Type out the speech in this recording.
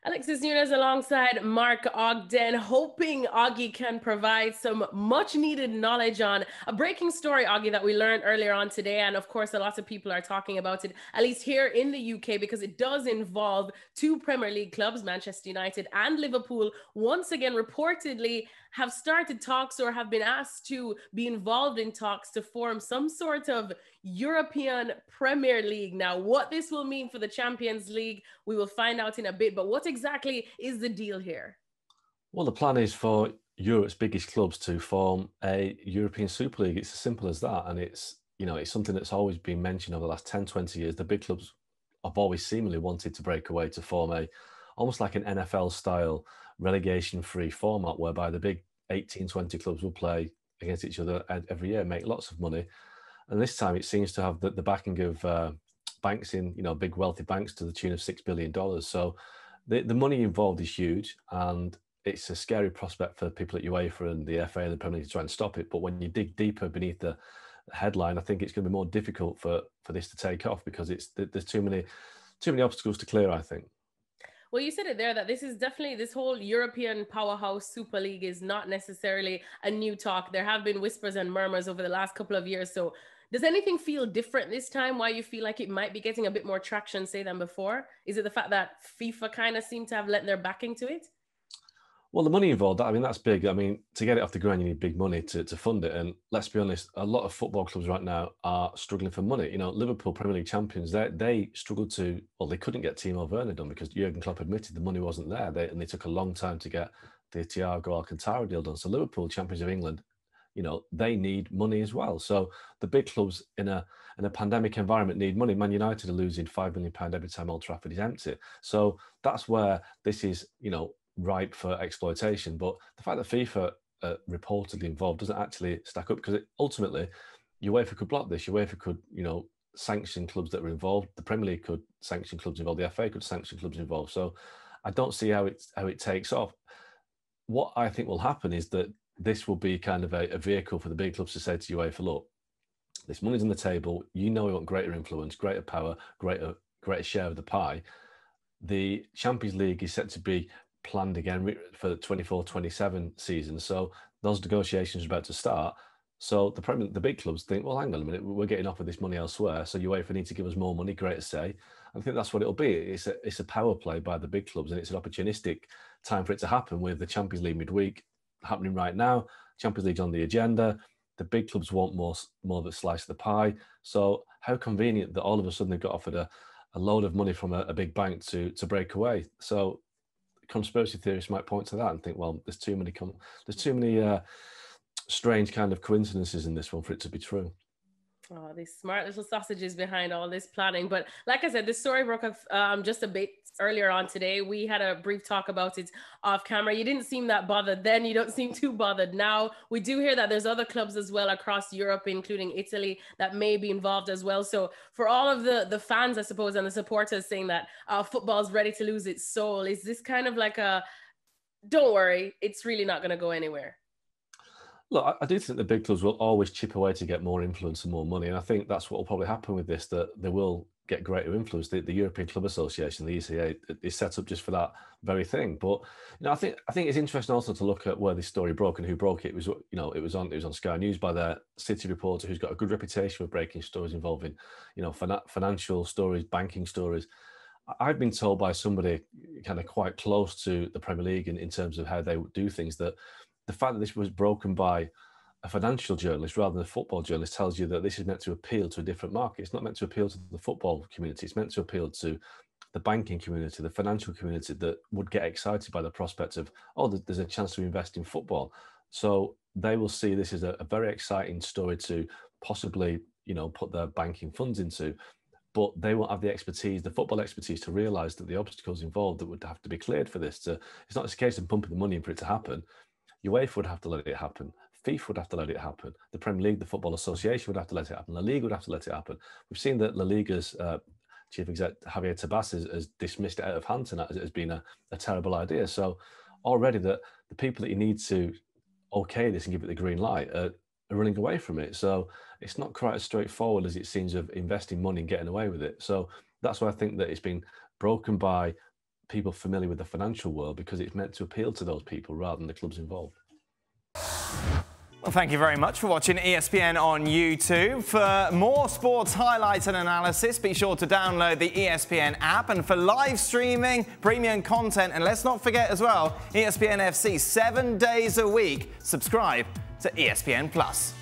Alexis Nunes alongside Mark Ogden, hoping Augie can provide some much needed knowledge on a breaking story, Augie, that we learned earlier on today. And of course, a lot of people are talking about it, at least here in the UK, because it does involve two Premier League clubs, Manchester United and Liverpool, once again reportedly have started talks or have been asked to be involved in talks to form some sort of European Premier League. Now, what this will mean for the Champions League, we will find out in a bit. But what exactly is the deal here? Well, the plan is for Europe's biggest clubs to form a European Super League. It's as simple as that. And it's something that's always been mentioned over the last 10, 20 years. The big clubs have always seemingly wanted to break away to form almost like an NFL style relegation free format whereby the big 18, 20 clubs will play against each other every year, make lots of money. And this time it seems to have the backing of banks big wealthy banks to the tune of $6 billion. So the money involved is huge, and it's a scary prospect for people at UEFA and the FA and the Premier League to try and stop it. But when you dig deeper beneath the headline, I think it's going to be more difficult for this to take off because there's too many obstacles to clear, I think. Well, you said it there that this is definitely this whole European powerhouse Super League is not necessarily a new talk. There have been whispers and murmurs over the last couple of years. So, does anything feel different this time? Why you feel like it might be getting a bit more traction, say, than before? Is it the fact that FIFA kind of seem to have lent their backing to it? Well, the money involved, that's big. I mean, to get it off the ground, you need big money to fund it. And let's be honest, a lot of football clubs right now are struggling for money. Liverpool Premier League champions, they struggled they couldn't get Timo Werner done because Jurgen Klopp admitted the money wasn't there. They took a long time to get the Thiago Alcantara deal done. So Liverpool, champions of England, they need money as well. So the big clubs in a pandemic environment need money. Man United are losing £5 million every time Old Trafford is empty. So that's where this is, ripe for exploitation. But the fact that FIFA reportedly involved doesn't actually stack up because ultimately UEFA could block this. UEFA could, sanction clubs that were involved. The Premier League could sanction clubs involved. The FA could sanction clubs involved. So I don't see how it takes off. What I think will happen is that this will be kind of a vehicle for the big clubs to say to UEFA, look, this money's on the table. We want greater influence, greater power, greater share of the pie. The Champions League is set to be planned again for the 24-27 season. So those negotiations are about to start. So the big clubs think, well, hang on a minute, we're getting offered this money elsewhere. So UEFA need to give us more money, greater say. I think that's what it'll be. It's a power play by the big clubs, and it's an opportunistic time for it to happen with the Champions League midweek happening right now. Champions League's on the agenda. The big clubs want more of a slice of the pie. So how convenient that all of a sudden they've got offered a load of money from a big bank to break away. So conspiracy theorists might point to that and think, well, there's too many strange kind of coincidences in this one for it to be true. Oh, these smart little sausages behind all this planning. But like I said, this story broke up just a bit earlier on today. We had a brief talk about it off camera. You didn't seem that bothered then. You don't seem too bothered now. We do hear that there's other clubs as well across Europe, including Italy, that may be involved as well. So for all of the fans, I suppose, and the supporters saying that football is ready to lose its soul, is this kind of like don't worry, it's really not going to go anywhere? Look, I do think the big clubs will always chip away to get more influence and more money. And I think that's what will probably happen with this, that they will get greater influence. The European Club Association, the ECA, is set up just for that very thing. But I think it's interesting also to look at where this story broke and who broke it. It was on Sky News by their city reporter who's got a good reputation for breaking stories involving financial stories, banking stories. I've been told by somebody kind of quite close to the Premier League in terms of how they do things, that the fact that this was broken by a financial journalist rather than a football journalist tells you that this is meant to appeal to a different market. It's not meant to appeal to the football community. It's meant to appeal to the banking community, the financial community that would get excited by the prospect of, there's a chance to invest in football. So they will see this as a very exciting story to possibly, put their banking funds into. But they won't have the expertise, the football expertise, to realise that the obstacles involved that would have to be cleared for this. It's not just a case of pumping the money in for it to happen. UEFA would have to let it happen. FIFA would have to let it happen. The Premier League, the Football Association would have to let it happen. La Liga would have to let it happen. We've seen that La Liga's chief exec, Javier Tebas, has dismissed it out of hand tonight as it has been a terrible idea. So already the people that you need to okay this and give it the green light are running away from it. So it's not quite as straightforward as it seems of investing money and getting away with it. So that's why I think that it's been broken by people familiar with the financial world because it's meant to appeal to those people rather than the clubs involved. Well, thank you very much for watching ESPN on YouTube. For more sports highlights and analysis, be sure to download the ESPN app. And for live streaming, premium content, and let's not forget as well, ESPN FC 7 days a week. Subscribe to ESPN+.